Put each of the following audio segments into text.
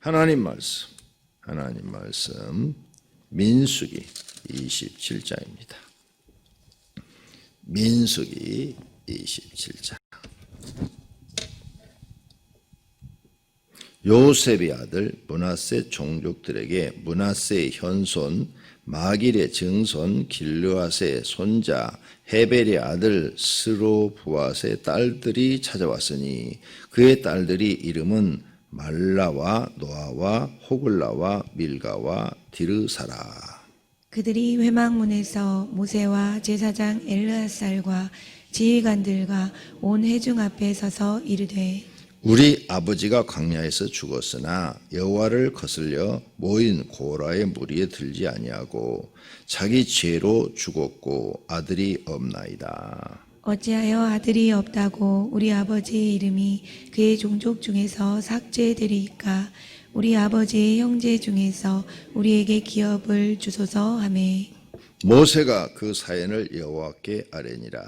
하나님 말씀 민수기 27장입니다. 민수기 27장. 요셉의 아들 므낫세 종족들에게 므낫세의 현손 마길의 증손 길르앗의 손자 헤벨의 아들 스로부앗의 딸들이 찾아왔으니 그의 딸들이 이름은 말라와 노아와 호글라와 밀가와 디르사라. 그들이 회막문에서 모세와 제사장 엘르앗살과 지휘관들과 온 회중 앞에 서서 이르되 우리 아버지가 광야에서 죽었으나 여호와를 거슬려 모인 고라의 무리에 들지 아니하고 자기 죄로 죽었고 아들이 없나이다. 어찌하여 아들이 없다고 우리 아버지의 이름이 그의 종족 중에서 삭제되리이까. 우리 아버지의 형제 중에서 우리에게 기업을 주소서 하매 모세가 그 사연을 여호와께 아뢰니라.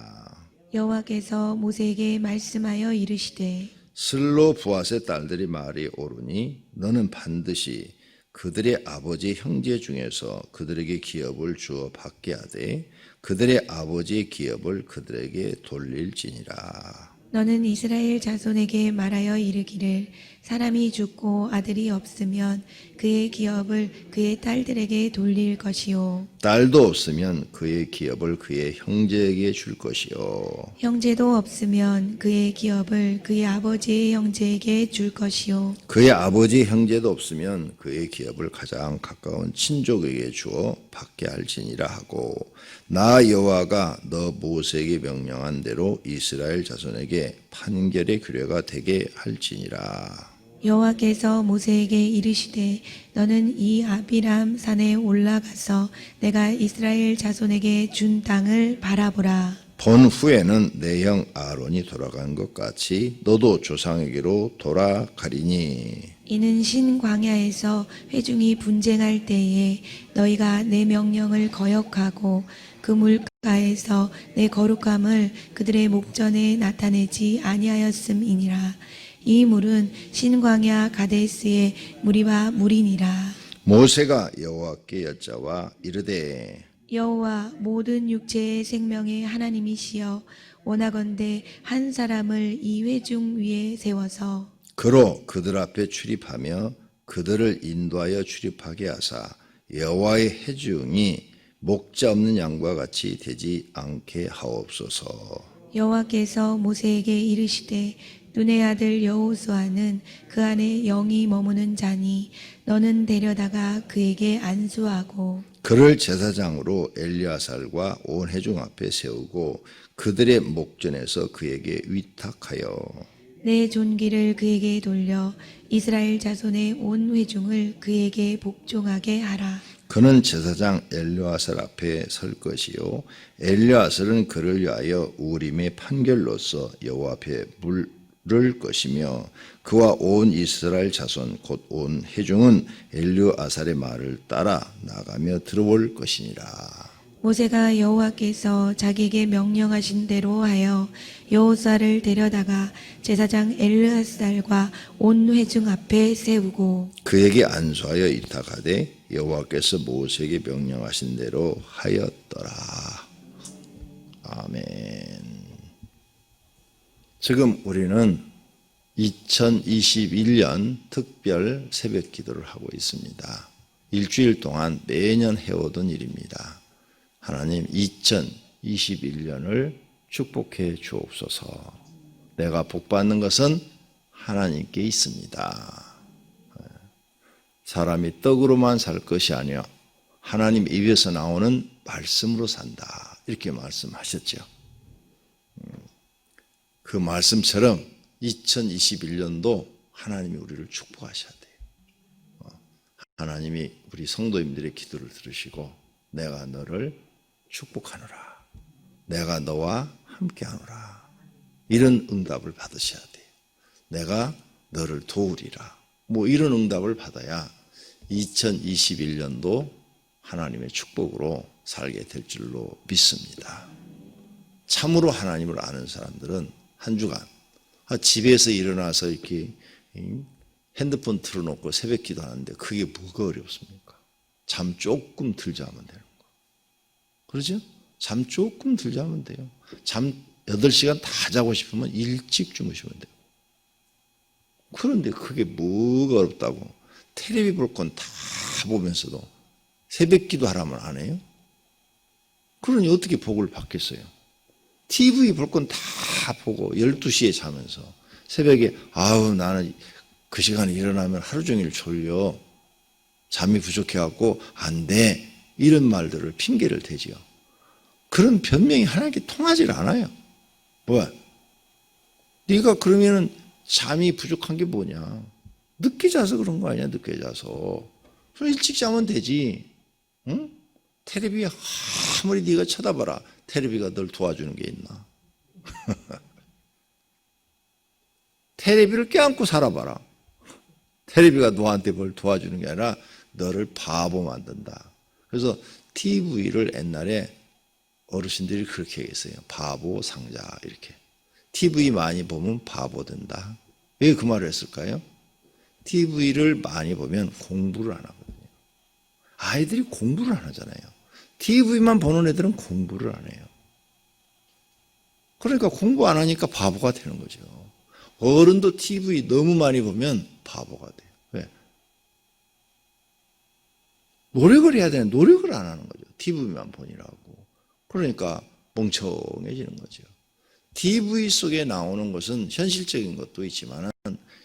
여호와께서 모세에게 말씀하여 이르시되 슬로부앗의 딸들이 말이 옳으니 너는 반드시 그들의 아버지 형제 중에서 그들에게 기업을 주어 받게 하되 그들의 아버지의 기업을 그들에게 돌릴지니라. 너는 이스라엘 자손에게 말하여 이르기를 사람이 죽고 아들이 없으면 그의 기업을 그의 딸들에게 돌릴 것이요 딸도 없으면 그의 기업을 그의 형제에게 줄 것이요 형제도 없으면 그의 기업을 그의 아버지의 형제에게 줄 것이요 그의 아버지 형제도 없으면 그의 기업을 가장 가까운 친족에게 주어 받게 할지니라 하고 나 여호와가 너 모세에게 명령한 대로 이스라엘 자손에게 판결의 규례가 되게 할지니라. 여호와께서 모세에게 이르시되 너는 이 아비람 산에 올라가서 내가 이스라엘 자손에게 준 땅을 바라보라. 본 후에는 내 형 아론이 돌아간 것 같이 너도 조상에게로 돌아가리니 이는 신광야에서 회중이 분쟁할 때에 너희가 내 명령을 거역하고 그 물가에서 내 거룩함을 그들의 목전에 나타내지 아니하였음이니라. 이 물은 신광야 가데스의 무리바 물이니라. 모세가 여호와께 여짜와 이르되 여호와 모든 육체의 생명의 하나님이시여 원하건대 한 사람을 이 회중 위에 세워서 그로 그들 앞에 출입하며 그들을 인도하여 출입하게 하사 여호와의 회중이 목자 없는 양과 같이 되지 않게 하옵소서. 여호와께서 모세에게 이르시되 눈의 아들 여호수아는 그 안에 영이 머무는 자니 너는 데려다가 그에게 안수하고 그를 제사장으로 엘리아살과 온 회중 앞에 세우고 그들의 목전에서 그에게 위탁하여 내 존귀를 그에게 돌려 이스라엘 자손의 온 회중을 그에게 복종하게 하라. 그는 제사장 엘리아살 앞에 설 것이요 엘리아살은 그를 위하여 우림의 판결로서 여호와 앞에 물을 것이며 그와 온 이스라엘 자손 곧 온 회중은 엘리아살의 말을 따라 나가며 들어올 것이니라. 모세가 여호와께서 자기에게 명령하신 대로 하여 여호수아를 데려다가 제사장 엘르앗살과 온 회중 앞에 세우고 그에게 안수하여 이탁하되 여호와께서 모세에게 명령하신 대로 하였더라. 아멘. 지금 우리는 2021년 특별 새벽 기도를 하고 있습니다. 일주일 동안 매년 해오던 일입니다. 하나님 2021년을 축복해 주옵소서. 내가 복받는 것은 하나님께 있습니다. 사람이 떡으로만 살 것이 아니라 하나님 입에서 나오는 말씀으로 산다. 이렇게 말씀하셨죠. 그 말씀처럼 2021년도 하나님이 우리를 축복하셔야 돼요. 하나님이 우리 성도님들의 기도를 들으시고 내가 너를 축복하노라. 내가 너와 함께하노라. 이런 응답을 받으셔야 돼요. 내가 너를 도우리라. 이런 응답을 받아야 2021년도 하나님의 축복으로 살게 될 줄로 믿습니다. 참으로 하나님을 아는 사람들은 한 주간 집에서 일어나서 이렇게 핸드폰 틀어놓고 새벽 기도하는데 그게 뭐가 어렵습니까? 잠 조금 들 자면 되는 거. 그러죠? 잠 조금 들 자면 돼요. 잠 8시간 다 자고 싶으면 일찍 주무시면 돼요. 그런데 그게 뭐가 어렵다고. 텔레비 볼 건 다 보면서도 새벽 기도하라면 안 해요? 그러니 어떻게 복을 받겠어요? TV 볼 건 다 보고 12시에 자면서 새벽에 아우 나는 그 시간에 일어나면 하루 종일 졸려. 잠이 부족해갖고 안 돼. 이런 말들을 핑계를 대지요. 그런 변명이 하나님께 통하지 않아요. 뭐야? 네가 그러면은 잠이 부족한 게 뭐냐? 늦게 자서 그런 거 아니야? 늦게 자서. 그럼 일찍 자면 되지. 응? 텔레비 아무리 네가 쳐다봐라. 텔레비가 널 도와주는 게 있나? 텔레비를 껴안고 살아봐라. 텔레비가 너한테 뭘 도와주는 게 아니라 너를 바보 만든다. 그래서 TV를 옛날에 어르신들이 그렇게 얘기했어요. 바보 상자 이렇게. TV 많이 보면 바보 된다. 왜 그 말을 했을까요? TV를 많이 보면 공부를 안 하거든요. 아이들이 공부를 안 하잖아요. TV만 보는 애들은 공부를 안 해요. 그러니까 공부 안 하니까 바보가 되는 거죠. 어른도 TV 너무 많이 보면 바보가 돼요. 왜? 노력을 해야 되는 노력을 안 하는 거죠. TV만 보니라고. 그러니까 멍청해지는 거죠. TV 속에 나오는 것은 현실적인 것도 있지만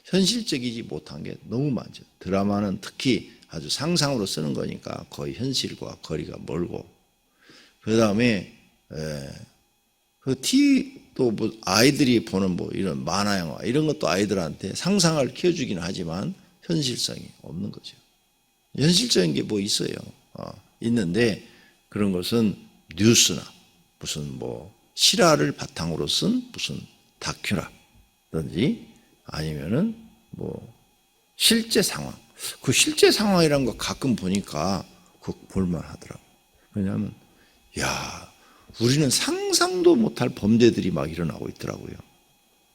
현실적이지 못한 게 너무 많죠. 드라마는 특히 아주 상상으로 쓰는 거니까 거의 현실과 거리가 멀고 그 다음에 또 뭐 아이들이 보는 뭐 이런 만화 영화 이런 것도 아이들한테 상상을 키워주기는 하지만 현실성이 없는 거죠. 현실적인 게 뭐 있어요. 있는데 그런 것은 뉴스나 무슨 뭐 실화를 바탕으로 쓴 무슨 다큐라든지 아니면은 뭐 실제 상황. 그 실제 상황이라는 거 가끔 보니까 그거 볼만 하더라고. 왜냐하면 야 우리는 상상도 못할 범죄들이 막 일어나고 있더라고요.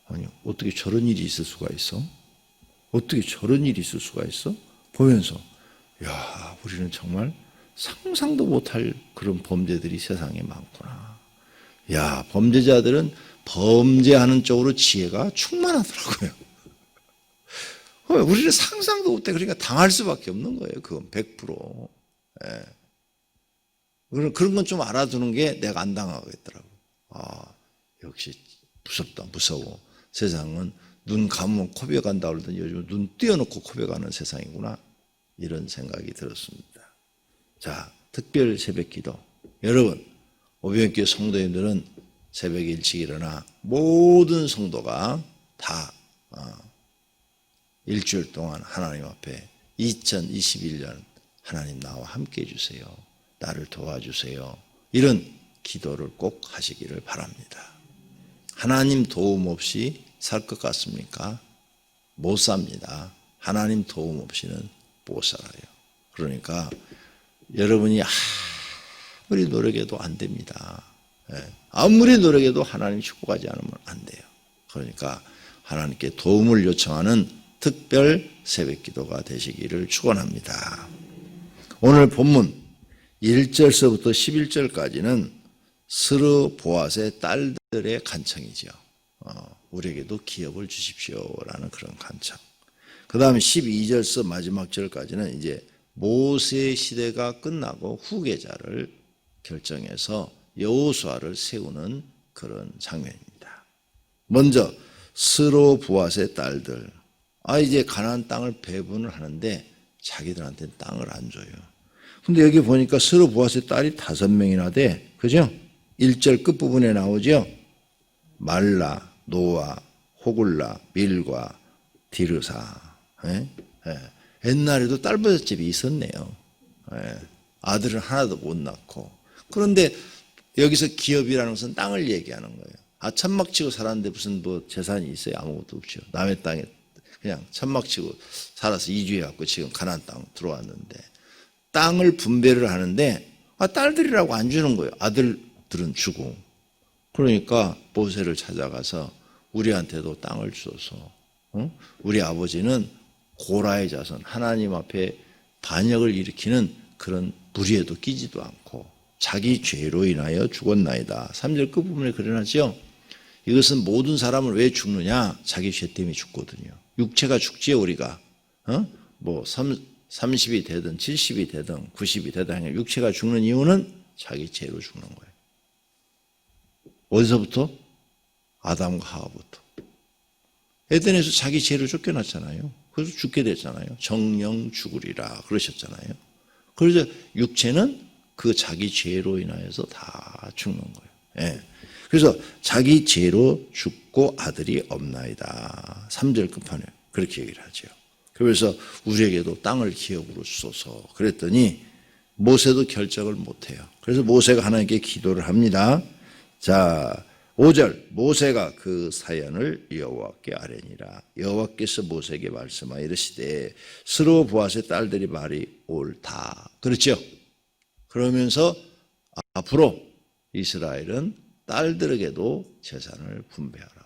아니 어떻게 저런 일이 있을 수가 있어? 어떻게 저런 일이 있을 수가 있어? 보면서 야 우리는 정말 상상도 못할 그런 범죄들이 세상에 많구나. 야 범죄자들은 범죄하는 쪽으로 지혜가 충만하더라고요. 우리는 상상도 못해. 그러니까 당할 수밖에 없는 거예요. 그건 100%. 예. 그런 건 좀 알아두는 게 내가 안 당하겠더라고. 역시 무섭다, 무서워. 세상은 눈 감으면 코베 간다 그러더니 요즘 눈 띄어놓고 코베 가는 세상이구나. 이런 생각이 들었습니다. 자, 특별 새벽 기도. 여러분, 오병교회 성도님들은 새벽에 일찍 일어나 모든 성도가 다 일주일 동안 하나님 앞에 2021년 하나님 나와 함께 해주세요. 나를 도와주세요. 이런 기도를 꼭 하시기를 바랍니다. 하나님 도움 없이 살 것 같습니까? 못 삽니다. 하나님 도움 없이는 못 살아요. 그러니까 여러분이 아무리 노력해도 안 됩니다. 아무리 노력해도 하나님 축복하지 않으면 안 돼요. 그러니까 하나님께 도움을 요청하는 특별 새벽 기도가 되시기를 축원합니다. 오늘 본문 1절서부터 11절까지는 스르 보앗의 딸들의 간청이죠. 우리에게도 기업을 주십시오라는 그런 간청. 그 다음에 12절서 마지막 절까지는 이제 모세 시대가 끝나고 후계자를 결정해서 여호수아를 세우는 그런 장면입니다. 먼저 스로 보앗의 딸들. 이제 가나안 땅을 배분을 하는데 자기들한테 땅을 안 줘요. 근데 여기 보니까 스로 보앗의 딸이 5명이나 돼. 그죠? 1절 끝부분에 나오죠? 말라, 노아, 호굴라, 밀과, 디르사. 옛날에도 딸버섯집이 있었네요. 아들을 하나도 못 낳고. 그런데 여기서 기업이라는 것은 땅을 얘기하는 거예요. 천막 치고 살았는데 무슨 뭐 재산이 있어요? 아무것도 없죠. 남의 땅에 그냥 천막 치고 살아서 이주해갖고 지금 가나안 땅 들어왔는데 땅을 분배를 하는데 딸들이라고 안 주는 거예요. 아들들은 주고. 그러니까 모세를 찾아가서 우리한테도 땅을 주소서. 우리 아버지는 고라의 자손, 하나님 앞에 반역을 일으키는 그런 무리에도 끼지도 않고 자기 죄로 인하여 죽었나이다. 3절 끝부분에 그려놨죠. 이것은 모든 사람을 왜 죽느냐? 자기 죄 때문에 죽거든요. 육체가 죽지요, 우리가. 뭐 30이 되든 70이 되든 90이 되든 육체가 죽는 이유는 자기 죄로 죽는 거예요. 어디서부터? 아담과 하와부터. 에덴에서 자기 죄로 쫓겨났잖아요. 그래서 죽게 됐잖아요. 정령 죽으리라 그러셨잖아요. 그래서 육체는 그 자기 죄로 인하여서 다 죽는 거예요. 예. 그래서 자기 죄로 죽고 아들이 없나이다. 3절 끝판에 그렇게 얘기를 하죠. 그래서 우리에게도 땅을 기업으로 주소서 그랬더니 모세도 결정을 못해요. 그래서 모세가 하나님께 기도를 합니다. 자, 5절 모세가 그 사연을 여호와께 아뢰니라. 여호와께서 모세에게 말씀하여 이르시되 스로 보아스의 딸들이 말이 옳다. 그렇죠? 그러면서 앞으로 이스라엘은 딸들에게도 재산을 분배하라.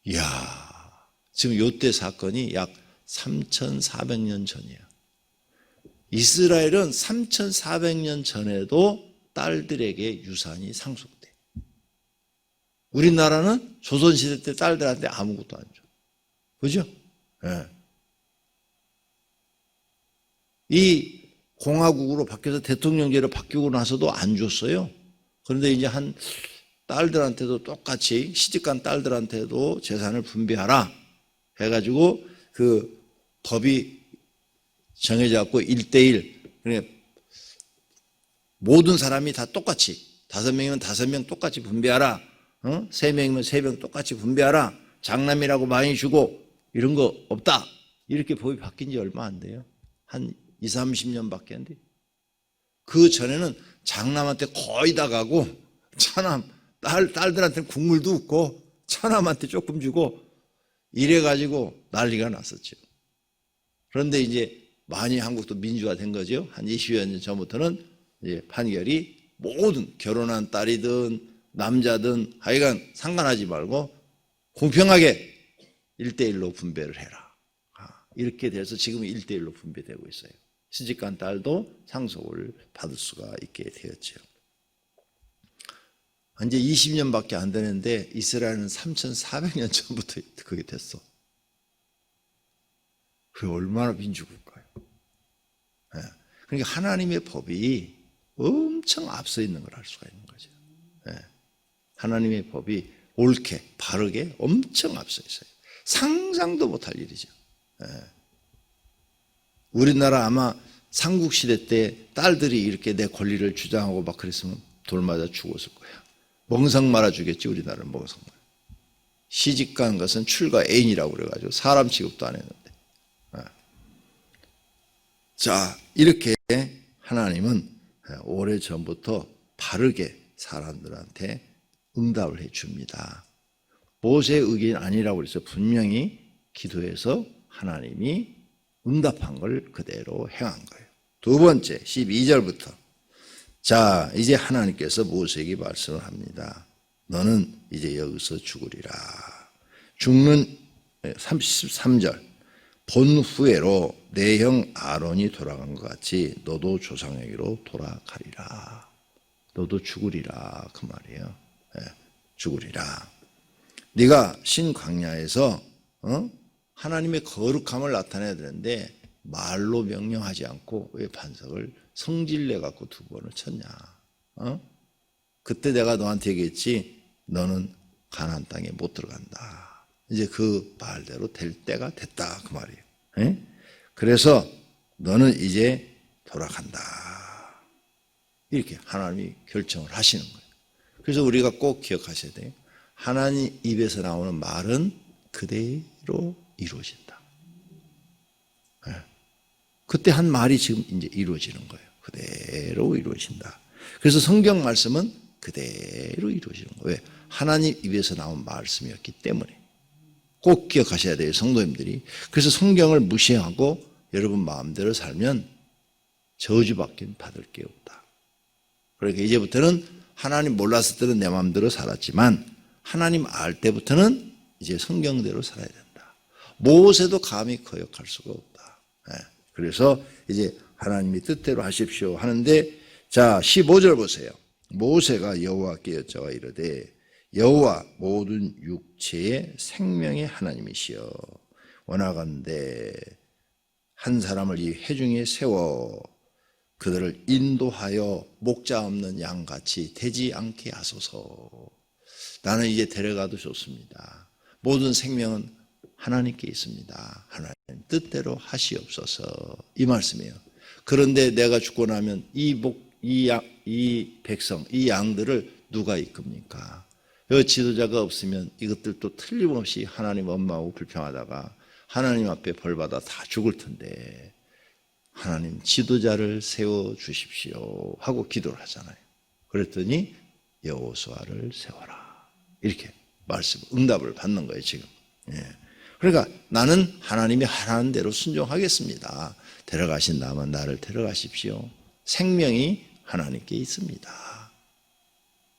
이야, 지금 요때 사건이 약 3,400년 전이에요. 이스라엘은 3,400년 전에도 딸들에게 유산이 상속돼. 우리나라는 조선시대 때 딸들한테 아무것도 안 줘. 그죠? 네. 이 공화국으로 바뀌어서 대통령제로 바뀌고 나서도 안 줬어요. 그런데 이제 한 딸들한테도 똑같이 시집간 딸들한테도 재산을 분배하라 해가지고 그 법이 정해져갖고 1:1 모든 사람이 다 똑같이 5명이면 5명 똑같이 분배하라. 3명이면 3명 똑같이 분배하라. 장남이라고 많이 주고 이런 거 없다. 이렇게 법이 바뀐 지 얼마 안 돼요. 한 20, 30년밖에 안 돼요. 그 전에는 장남한테 거의 다 가고 차남, 딸들한테는 국물도 없고 차남한테 조금 주고 이래가지고 난리가 났었죠. 그런데 이제 많이 한국도 민주화된 거죠. 한 20여 년 전부터는 이제 판결이 모든 결혼한 딸이든 남자든 하여간 상관하지 말고 공평하게 1:1로 분배를 해라. 이렇게 돼서 지금 1:1로 분배되고 있어요. 시집간 딸도 상속을 받을 수가 있게 되었죠. 이제 20년밖에 안 되는데 이스라엘은 3,400년 전부터 그게 됐어. 그게 얼마나 민주국가예요. 네. 그러니까 하나님의 법이 엄청 앞서 있는 걸 알 수가 있는 거죠. 네. 하나님의 법이 옳게 바르게 엄청 앞서 있어요. 상상도 못할 일이죠. 네. 우리나라 아마 삼국시대 때 딸들이 이렇게 내 권리를 주장하고 막 그랬으면 돌 맞아 죽었을 거야. 멍석 말아 주겠지. 우리나라는 멍석 말아. 시집간 것은 출가 애인이라고 그래가지고 사람 취급도 안 했는데. 자, 이렇게 하나님은 오래전부터 바르게 사람들한테 응답을 해 줍니다. 모세의 의견이 아니라고 그래서 분명히 기도해서 하나님이 응답한 걸 그대로 행한 거예요. 두 번째 12절부터 자, 이제 하나님께서 모세에게 말씀을 합니다. 너는 이제 여기서 죽으리라. 죽는 33절 본 후에로 내 형 아론이 돌아간 것 같이 너도 조상에게로 돌아가리라. 너도 죽으리라 그 말이에요. 네, 죽으리라. 네가 신광야에서 하나님의 거룩함을 나타내야 되는데 말로 명령하지 않고 왜 반석을 성질내 갖고 2번을 쳤냐? 그때 내가 너한테 얘기했지. 너는 가나안 땅에 못 들어간다. 이제 그 말대로 될 때가 됐다 그 말이에요. 에? 그래서 너는 이제 돌아간다. 이렇게 하나님이 결정을 하시는 거예요. 그래서 우리가 꼭 기억하셔야 돼요. 하나님 입에서 나오는 말은 그대로 이루어진다. 에? 그때 한 말이 지금 이제 이루어지는 거예요. 그대로 이루어진다. 그래서 성경 말씀은 그대로 이루어지는 거예요. 왜? 하나님 입에서 나온 말씀이었기 때문에. 꼭 기억하셔야 돼요, 성도님들이. 그래서 성경을 무시하고 여러분 마음대로 살면 저주밖에 받을 게 없다. 그러니까 이제부터는 하나님 몰랐을 때는 내 마음대로 살았지만 하나님 알 때부터는 이제 성경대로 살아야 된다. 모세도 감히 거역할 수가 없다. 그래서 이제 하나님이 뜻대로 하십시오 하는데, 자 15절 보세요. 모세가 여호와께 여짜와 이르되 여호와 모든 육체의 생명의 하나님이시여 원하건대 한 사람을 이 회중에 세워 그들을 인도하여 목자 없는 양같이 되지 않게 하소서. 나는 이제 데려가도 좋습니다. 모든 생명은 하나님께 있습니다. 하나님 뜻대로 하시옵소서. 이 말씀이에요. 그런데 내가 죽고 나면 이 백성, 이 양들을 누가 이끕니까? 이 지도자가 없으면 이것들도 틀림없이 하나님 엄마하고 불평하다가 하나님 앞에 벌받아 다 죽을 텐데 하나님 지도자를 세워주십시오 하고 기도를 하잖아요. 그랬더니 여호수아를 세워라. 이렇게 응답을 받는 거예요, 지금. 그러니까 나는 하나님이 하라는 대로 순종하겠습니다. 데려가신다면 나를 데려가십시오. 생명이 하나님께 있습니다.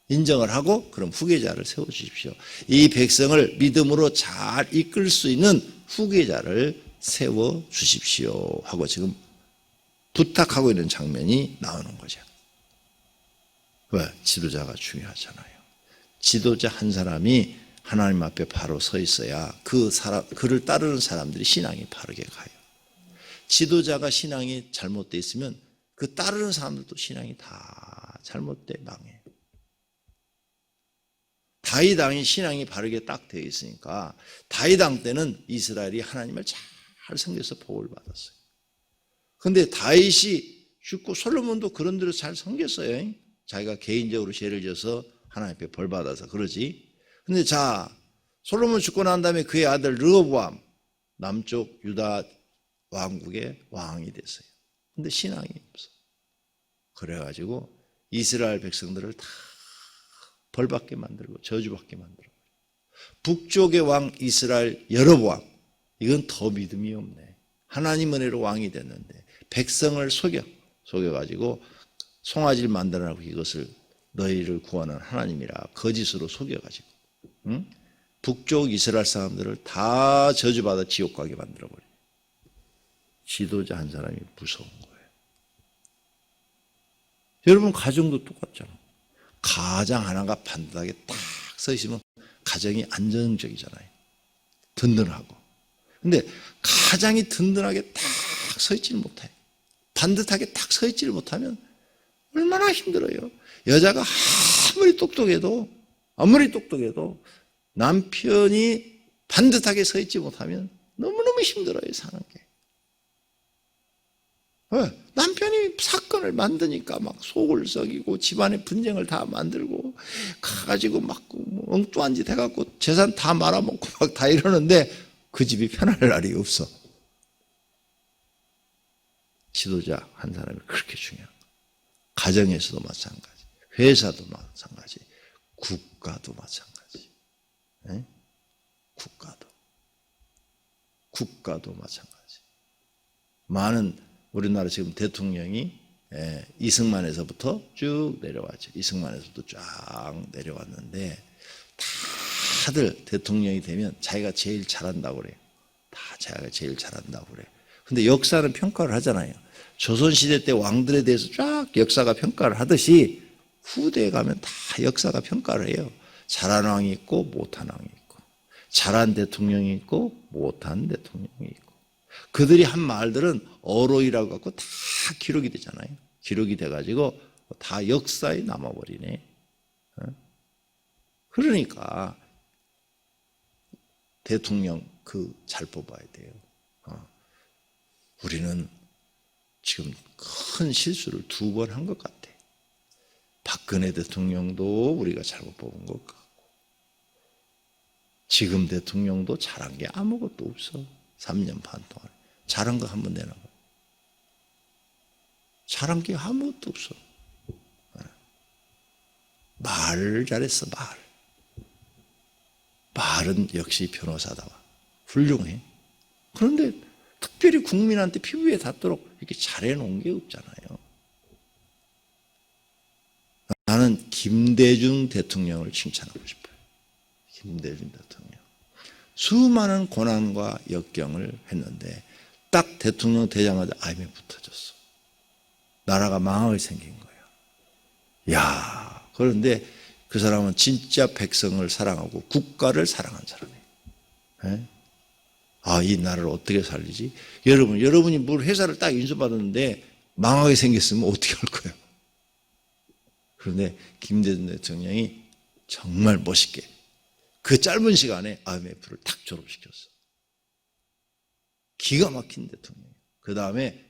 인정을 하고 그럼 후계자를 세워주십시오. 이 백성을 믿음으로 잘 이끌 수 있는 후계자를 세워주십시오 하고 지금 부탁하고 있는 장면이 나오는 거죠. 왜? 지도자가 중요하잖아요. 지도자 한 사람이 하나님 앞에 바로 서 있어야 그를 따르는 사람들이 신앙이 바르게 가요. 지도자가 신앙이 잘못되어 있으면 그 따르는 사람들도 신앙이 다 잘못돼 망해요. 다윗 왕이 신앙이 바르게 딱 되어 있으니까 다윗 왕 때는 이스라엘이 하나님을 잘 섬겨서 복을 받았어요. 그런데 다윗이 죽고 솔로몬도 그런 대로 잘 섬겼어요. 자기가 개인적으로 죄를 져서 하나님 앞에 벌 받아서 그러지. 근데 자 솔로몬 죽고 난 다음에 그의 아들 르호보암 남쪽 유다 왕국의 왕이 됐어요. 근데 신앙이 없어. 그래가지고 이스라엘 백성들을 다 벌받게 만들고 저주받게 만들고 북쪽의 왕 이스라엘 여로보암 이건 더 믿음이 없네. 하나님 은혜로 왕이 됐는데 백성을 속여가지고 송아지를 만들어놓고 이것을 너희를 구하는 하나님이라 거짓으로 속여가지고 북쪽 이스라엘 사람들을 다 저주받아 지옥 가게 만들어버려요. 지도자 한 사람이 무서운 거예요. 여러분 가정도 똑같잖아. 가장 하나가 반듯하게 딱 서 있으면 가정이 안정적이잖아요. 든든하고. 근데 가장이 든든하게 딱 서 있지를 못해. 반듯하게 딱 서 있지를 못하면 얼마나 힘들어요. 여자가 아무리 똑똑해도 남편이 반듯하게 서 있지 못하면 너무너무 힘들어요, 사는 게. 왜? 남편이 사건을 만드니까 막 속을 썩이고 집안의 분쟁을 다 만들고 가가지고 막 엉뚱한 짓 해갖고 재산 다 말아먹고 막 다 이러는데 그 집이 편할 날이 없어. 지도자 한 사람이 그렇게 중요한 거예요. 가정에서도 마찬가지, 회사도 마찬가지, 국가도 마찬가지. 네? 국가도 마찬가지. 많은 우리나라 지금 대통령이 이승만에서부터 쭉 내려왔죠. 이승만에서부터 쫙 내려왔는데 다들 대통령이 되면 자기가 제일 잘한다고 그래요. 다 자기가 제일 잘한다고 그래요. 근데 역사는 평가를 하잖아요. 조선시대 때 왕들에 대해서 쫙 역사가 평가를 하듯이 후대에 가면 다 역사가 평가를 해요. 잘한 왕이 있고 못한 왕이 있고 잘한 대통령이 있고 못한 대통령이 있고 그들이 한 말들은 어로이라고 갖고 다 기록이 되잖아요. 기록이 돼가지고 다 역사에 남아버리네. 그러니까 대통령 잘 뽑아야 돼요. 우리는 지금 큰 실수를 2번 한 것 같아. 박근혜 대통령도 우리가 잘못 뽑은 것 같고 지금 대통령도 잘한 게 아무것도 없어. 3년 반 동안 잘한 거 한번 내놔봐. 잘한 게 아무것도 없어. 말을 잘했어. 말은 역시 변호사다. 훌륭해. 그런데 특별히 국민한테 피부에 닿도록 이렇게 잘해놓은 게 없잖아요. 나는 김대중 대통령을 칭찬하고 싶어요. 김대중 대통령. 수많은 고난과 역경을 했는데 딱 대통령 되자마자 IMF 터졌어. 나라가 망하게 생긴 거야. 야, 그런데 그 사람은 진짜 백성을 사랑하고 국가를 사랑한 사람이에요. 예? 아, 이 나라를 어떻게 살리지? 여러분이 뭘 회사를 딱 인수받았는데 망하게 생겼으면 어떻게 할 거예요? 그런데 김대중 대통령이 정말 멋있게 그 짧은 시간에 IMF를 탁 졸업시켰어. 기가 막힌 대통령이에요. 그 다음에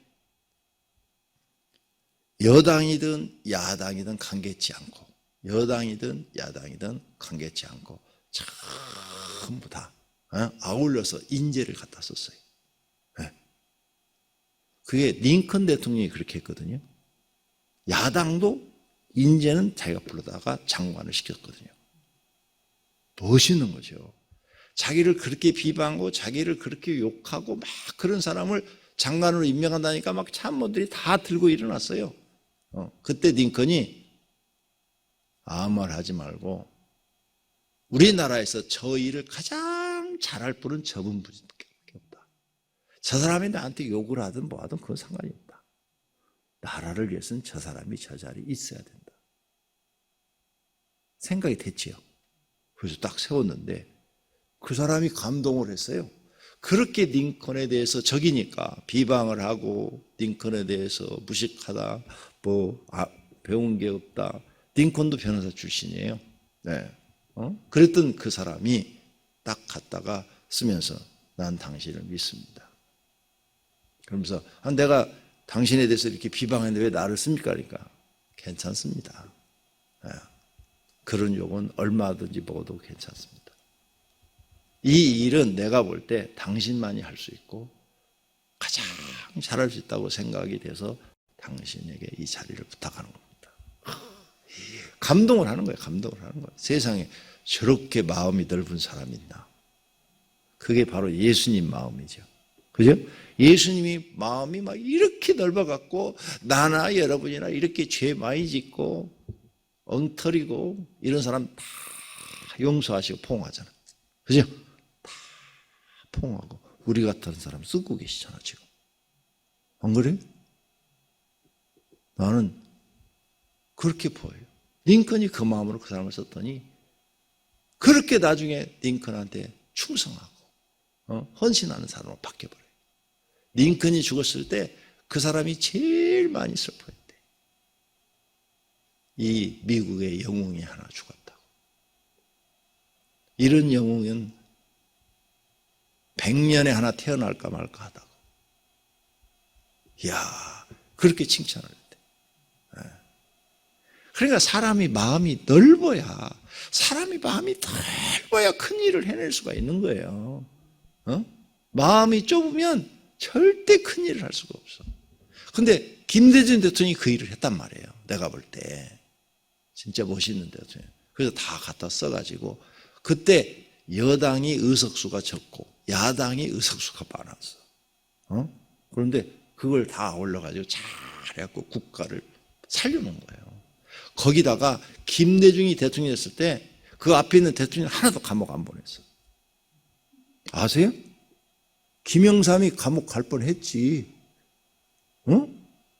여당이든 야당이든 관계치 않고 여당이든 관계치 않고 전부 다 아울러서 인재를 갖다 썼어요. 그게 링컨 대통령이 그렇게 했거든요. 야당도 인재는 자기가 불러다가 장관을 시켰거든요. 멋있는 거죠. 자기를 그렇게 비방하고 자기를 그렇게 욕하고 막 그런 사람을 장관으로 임명한다니까 막 참모들이 다 들고 일어났어요. 그때 링컨이 아무 말 하지 말고 우리나라에서 저 일을 가장 잘할 분은 저분밖에 없다. 저 사람이 나한테 욕을 하든 뭐 하든 그건 상관이 없다. 나라를 위해서는 저 사람이 저 자리에 있어야 된다. 생각이 됐지요. 그래서 딱 세웠는데 그 사람이 감동을 했어요. 그렇게 링컨에 대해서 적이니까 비방을 하고 링컨에 대해서 무식하다, 배운 게 없다. 링컨도 변호사 출신이에요. 네. 그랬던 그 사람이 딱 갔다가 쓰면서 난 당신을 믿습니다. 그러면서 내가 당신에 대해서 이렇게 비방했는데 왜 나를 씁니까? 그러니까 괜찮습니다. 네. 그런 욕은 얼마든지 먹어도 괜찮습니다. 이 일은 내가 볼 때 당신만이 할 수 있고 가장 잘할 수 있다고 생각이 돼서 당신에게 이 자리를 부탁하는 겁니다. 감동을 하는 거예요. 감동을 하는 거예요. 세상에 저렇게 마음이 넓은 사람이 있나. 그게 바로 예수님 마음이죠. 그죠? 예수님이 마음이 막 이렇게 넓어갖고 나나 여러분이나 이렇게 죄 많이 짓고 엉터리고 이런 사람 다 용서하시고 포옹하잖아. 그죠? 다 포옹하고 우리 같은 사람 쓰고 계시잖아 지금. 안 그래? 나는 그렇게 보여요. 링컨이 그 마음으로 그 사람을 썼더니 그렇게 나중에 링컨한테 충성하고 헌신하는 사람으로 바뀌어버려요. 링컨이 죽었을 때 그 사람이 제일 많이 슬퍼했대. 이 미국의 영웅이 하나 죽었다고. 이런 영웅은 100년에 하나 태어날까 말까 하다고. 이야, 그렇게 칭찬을 했대. 그러니까 사람이 마음이 넓어야 큰 일을 해낼 수가 있는 거예요. 마음이 좁으면 절대 큰 일을 할 수가 없어. 근데 김대중 대통령이 그 일을 했단 말이에요. 내가 볼 때. 진짜 멋있는 대통령. 그래서 다 갖다 써가지고 그때 여당이 의석수가 적고 야당이 의석수가 많았어. 그런데 그걸 다 올려가지고 잘해갖고 국가를 살려놓은 거예요. 거기다가 김대중이 대통령이었을 때 그 앞에 있는 대통령 하나도 감옥 안 보냈어. 아세요? 김영삼이 감옥 갈 뻔했지.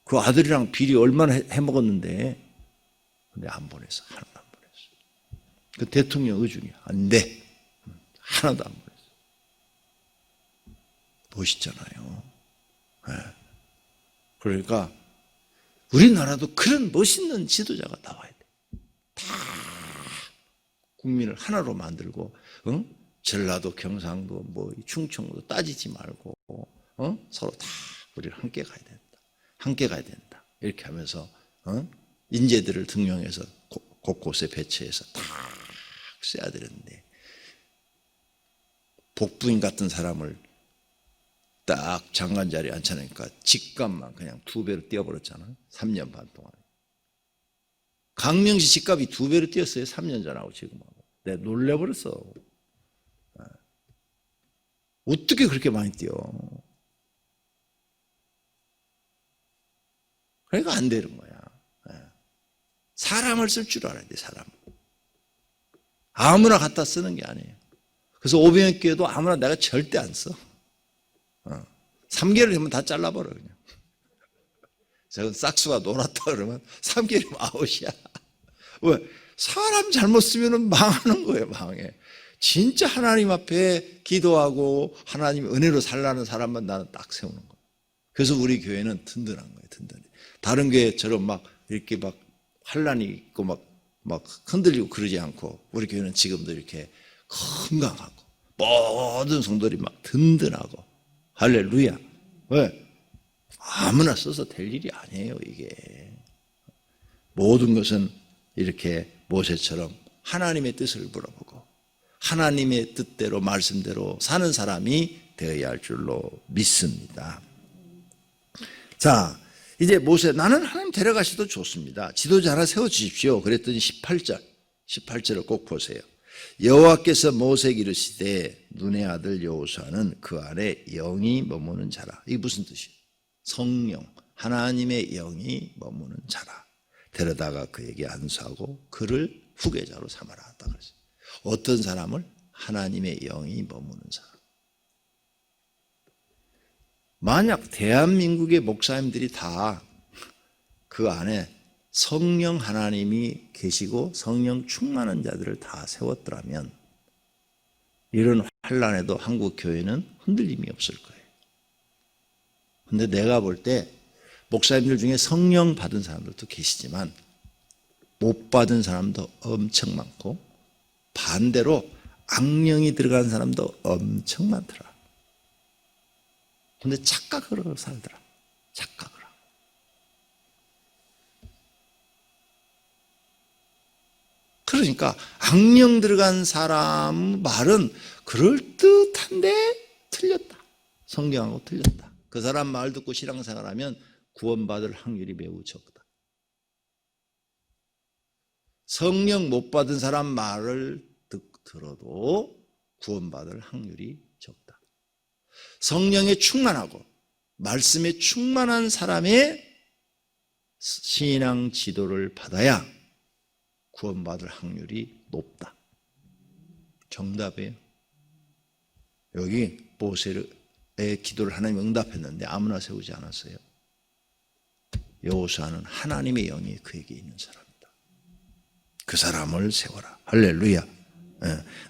그 아들이랑 비리 얼마나 해먹었는데. 근데 안 보냈어. 하나도 안 보냈어. 그 대통령 의중이 안 돼. 하나도 안 보냈어. 멋있잖아요. 네. 그러니까 우리나라도 그런 멋있는 지도자가 나와야 돼. 다 국민을 하나로 만들고, 전라도, 경상도, 충청도 따지지 말고, 서로 다 우리를 함께 가야 된다. 함께 가야 된다. 이렇게 하면서, 인재들을 등용해서 곳곳에 배치해서 다 써야 되는데, 복부인 같은 사람을 딱 장관 자리에 앉혀놓으니까 집값만 그냥 2배로 뛰어버렸잖아. 3년 반 동안. 강명시 집값이 2배로 뛰었어요. 3년 전하고 지금하고. 내가 놀래버렸어. 어떻게 그렇게 많이 뛰어? 그러니까 안 되는 거야. 사람을 쓸 줄 알아야 돼, 사람. 아무나 갖다 쓰는 게 아니에요. 그래서 오병이교회도 아무나 내가 절대 안 써. 3개월이면 다 잘라버려 그냥. 저건 싹수가 놀았다 그러면 3개월이면 아웃이야. 왜? 사람 잘못 쓰면 망하는 거예요. 망해. 진짜 하나님 앞에 기도하고 하나님 은혜로 살라는 사람만 나는 딱 세우는 거예요. 그래서 우리 교회는 든든한 거예요. 든든해. 다른 교회처럼 막 이렇게 막 환란이 있고 막 흔들리고 그러지 않고 우리 교회는 지금도 이렇게 건강하고 모든 성도들이 막 든든하고 할렐루야. 왜? 아무나 써서 될 일이 아니에요. 이게 모든 것은 이렇게 모세처럼 하나님의 뜻을 물어보고 하나님의 뜻대로 말씀대로 사는 사람이 되어야 할 줄로 믿습니다. 자, 이제 모세 나는 하나님 데려가셔도 좋습니다. 지도자 하나 세워주십시오. 그랬더니 18절을 꼭 보세요. 여호와께서 모세에게 이르시되 눈의 아들 여호수아는 그 안에 영이 머무는 자라. 이게 무슨 뜻이에요? 성령, 하나님의 영이 머무는 자라. 데려다가 그에게 안수하고 그를 후계자로 삼아라 하다 그랬어요. 어떤 사람을? 하나님의 영이 머무는 사람. 만약 대한민국의 목사님들이 다 그 안에 성령 하나님이 계시고 성령 충만한 자들을 다 세웠더라면 이런 환란에도 한국 교회는 흔들림이 없을 거예요. 근데 내가 볼 때 목사님들 중에 성령 받은 사람들도 계시지만 못 받은 사람도 엄청 많고 반대로 악령이 들어간 사람도 엄청 많더라. 근데 착각으로 살더라. 착각으로. 그러니까 악령 들어간 사람 말은 그럴듯한데 틀렸다. 성경하고 틀렸다. 그 사람 말 듣고 신앙생활하면 구원받을 확률이 매우 적다. 성령 못 받은 사람 말을 들어도 구원받을 확률이 적다. 성령에 충만하고 말씀에 충만한 사람의 신앙 지도를 받아야 구원받을 확률이 높다. 정답이에요. 여기 모세의 기도를 하나님 응답했는데 아무나 세우지 않았어요. 여호수아는 하나님의 영이 그에게 있는 사람이다. 그 사람을 세워라. 할렐루야.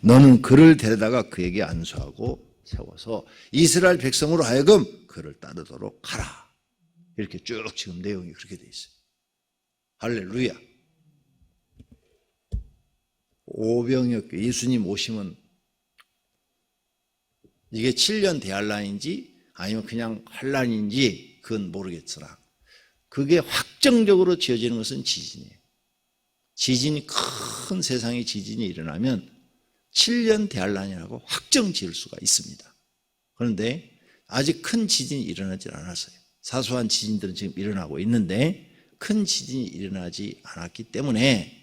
너는 그를 데려다가 그에게 안수하고 세워서 이스라엘 백성으로 하여금 그를 따르도록 하라. 이렇게 쭉 지금 내용이 그렇게 돼 있어요. 할렐루야. 오병이어교회 예수님 오시면 이게 7년 대환란인지 아니면 그냥 환란인지 그건 모르겠으나 그게 확정적으로 지어지는 것은 지진이에요. 지진이 큰 세상에 지진이 일어나면 7년 대환란이라고 확정 지을 수가 있습니다. 그런데 아직 큰 지진이 일어나지 않았어요. 사소한 지진들은 지금 일어나고 있는데 큰 지진이 일어나지 않았기 때문에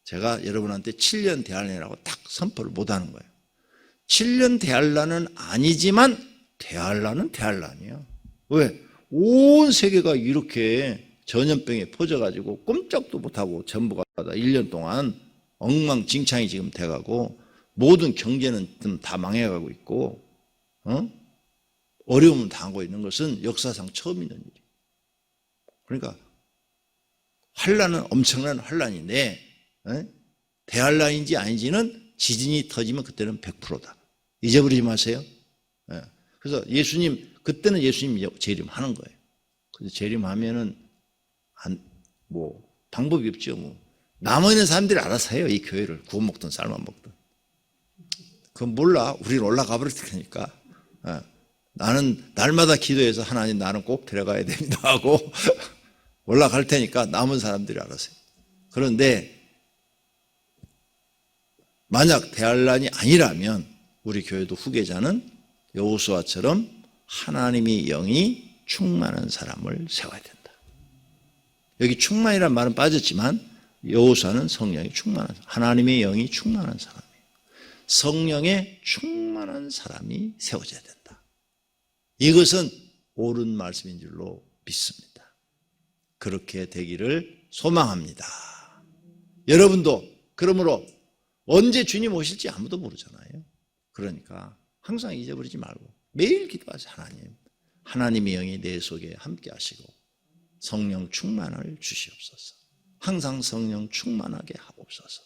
제가 여러분한테 7년 대환란이라고 딱 선포를 못하는 거예요. 7년 대환란은 아니지만 대환란은 대환란이에요. 왜? 온 세계가 이렇게 전염병에 퍼져가지고 꼼짝도 못하고 전부가 다 1년 동안 엉망진창이 지금 돼가고 모든 경제는 좀 다 망해가고 있고 어려움을 당하고 있는 것은 역사상 처음 있는 일이에요. 그러니까 환란은 엄청난 환란인데 대환란인지 아닌지는 지진이 터지면 그때는 100%다. 잊어버리지 마세요. 그래서 그때는 예수님 재림하는 거예요. 그래서 재림하면은 방법이 없죠. 남아있는 사람들이 알아서 해요. 이 교회를 구워 먹든 삶아 먹든. 그건 몰라. 우리는 올라가 버릴 테니까. 나는 날마다 기도해서 하나님 나는 꼭 데려가야 됩니다 하고 올라갈 테니까 남은 사람들이 알아서 해요. 그런데 만약 대환란이 아니라면 우리 교회도 후계자는 여호수아처럼 하나님의 영이 충만한 사람을 세워야 된다. 여기 충만이란 말은 빠졌지만 여호수아는 성령이 충만한 하나님의 영이 충만한 사람이에요. 성령에 충만한 사람이 세워져야 된다. 이것은 옳은 말씀인 줄로 믿습니다. 그렇게 되기를 소망합니다. 여러분도 그러므로 언제 주님 오실지 아무도 모르잖아요. 그러니까 항상 잊어버리지 말고 매일 기도하세요. 하나님의 영이 내 속에 함께 하시고 성령 충만을 주시옵소서. 항상 성령 충만하게 하옵소서.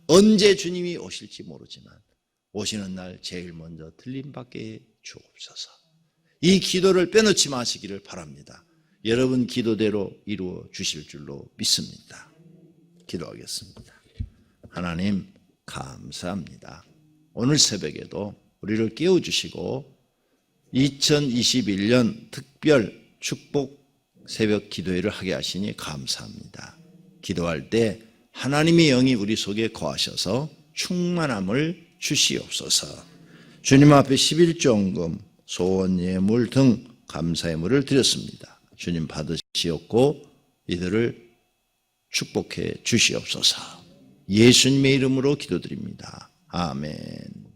언제 주님이 오실지 모르지만 오시는 날 제일 먼저 들림받게 주옵소서. 이 기도를 빼놓지 마시기를 바랍니다. 여러분 기도대로 이루어 주실 줄로 믿습니다. 기도하겠습니다. 하나님 감사합니다. 오늘 새벽에도 우리를 깨워주시고 2021년 특별 축복 새벽 기도회를 하게 하시니 감사합니다. 기도할 때 하나님의 영이 우리 속에 거하셔서 충만함을 주시옵소서. 주님 앞에 11조원금, 소원 예물 등 감사 예물을 드렸습니다. 주님 받으시옵고 이들을 축복해 주시옵소서. 예수님의 이름으로 기도드립니다. 아멘.